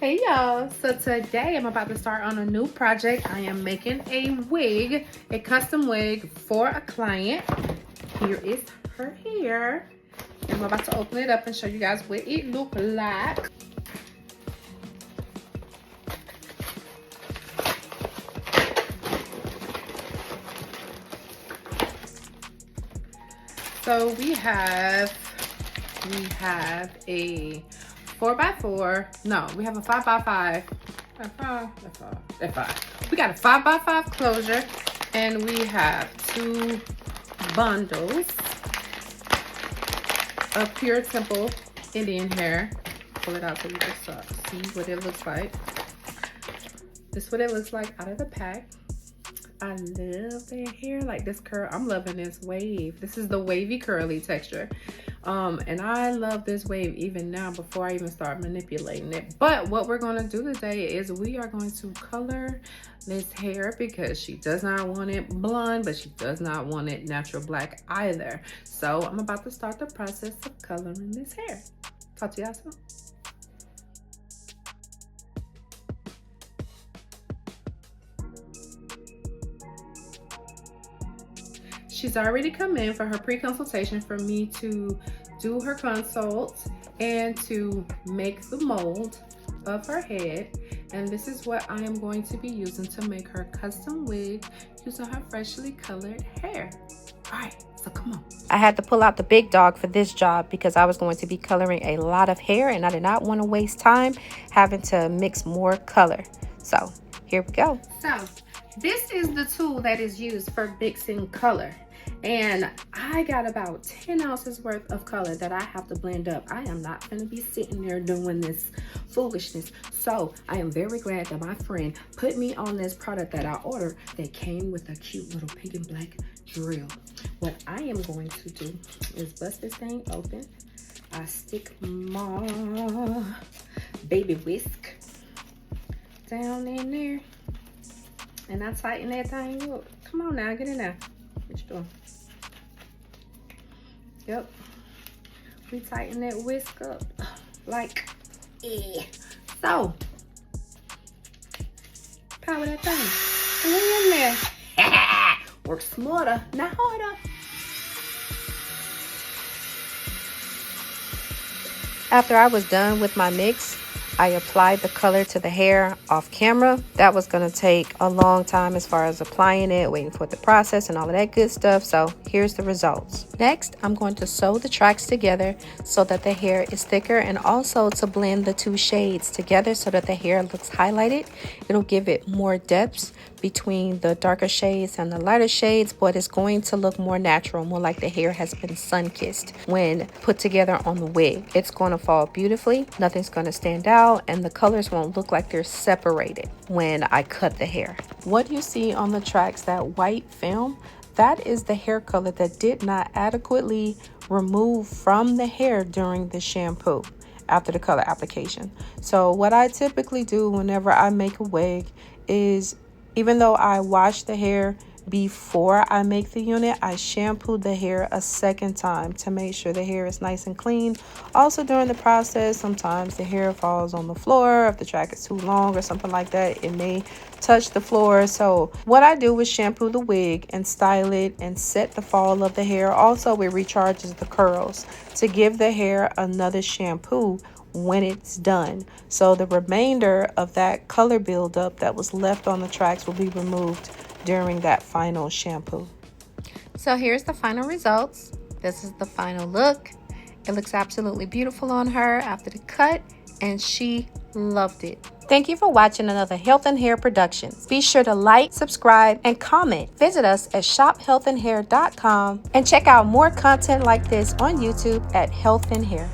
Hey y'all, so today I'm about to start on a new project. I am making a wig, a custom wig for a client. Here is her hair. I'm about to open it up and show you guys what it looks like. So we have a 4x4. No, we have a 5x5. We got a 5x5 closure, and we have 2 bundles of pure temple Indian hair. Pull it out so you can see what it looks like. This is what it looks like out of the pack. I love their hair, like this curl. I'm loving this wave. This is the wavy curly texture. And I love this wave even now before I even start manipulating it. But what we're going to do today is we are going to color this hair because she does not want it blonde, but she does not want it natural black either. So I'm about to start the process of coloring this hair. Talk to y'all soon. She's already come in for her pre-consultation for me to do her consult and to make the mold of her head. And this is what I am going to be using to make her custom wig using her freshly colored hair. All right, so come on. I had to pull out the big dog for this job because I was going to be coloring a lot of hair and I did not want to waste time having to mix more color. So here we go. So this is the tool that is used for mixing color. And I got about 10 ounces worth of color that I have to blend up. I am not going to be sitting there doing this foolishness. So I am very glad that my friend put me on this product that I ordered that came with a cute little pink and black drill. What I am going to do is bust this thing open. I stick my baby whisk down in there. And I tighten that thing up. Come on now, get in there. What you doing? Yep. We tighten that whisk up like so. Power that thing. We in there. Work smarter, not harder. After I was done with my mix, I applied the color to the hair off camera. That was going to take a long time as far as applying it, waiting for the process and all of that good stuff. So here's the results. Next, I'm going to sew the tracks together so that the hair is thicker, and also to blend the 2 shades together so that the hair looks highlighted. It'll give it more depth between the darker shades and the lighter shades, but it's going to look more natural, more like the hair has been sun-kissed when put together on the wig. It's going to fall beautifully. Nothing's going to stand out, and the colors won't look like they're separated when I cut the hair. What you see on the tracks, that white film, that is the hair color that did not adequately remove from the hair during the shampoo after the color application. So what I typically do whenever I make a wig is, even though I wash the hair before I make the unit, I shampoo the hair a second time to make sure the hair is nice and clean. Also during the process, sometimes the hair falls on the floor. If the track is too long or something like that, it may touch the floor. So what I do is shampoo the wig and style it and set the fall of the hair. Also, it recharges the curls to give the hair another shampoo when it's done. So the remainder of that color buildup that was left on the tracks will be removed during that final shampoo. So here's the final results. This is the final look. It looks absolutely beautiful on her after the cut, and she loved it. Thank you for watching another Health and Hair production. Be sure to like, subscribe, and comment. Visit us at shophealthandhair.com and check out more content like this on YouTube at Health and Hair.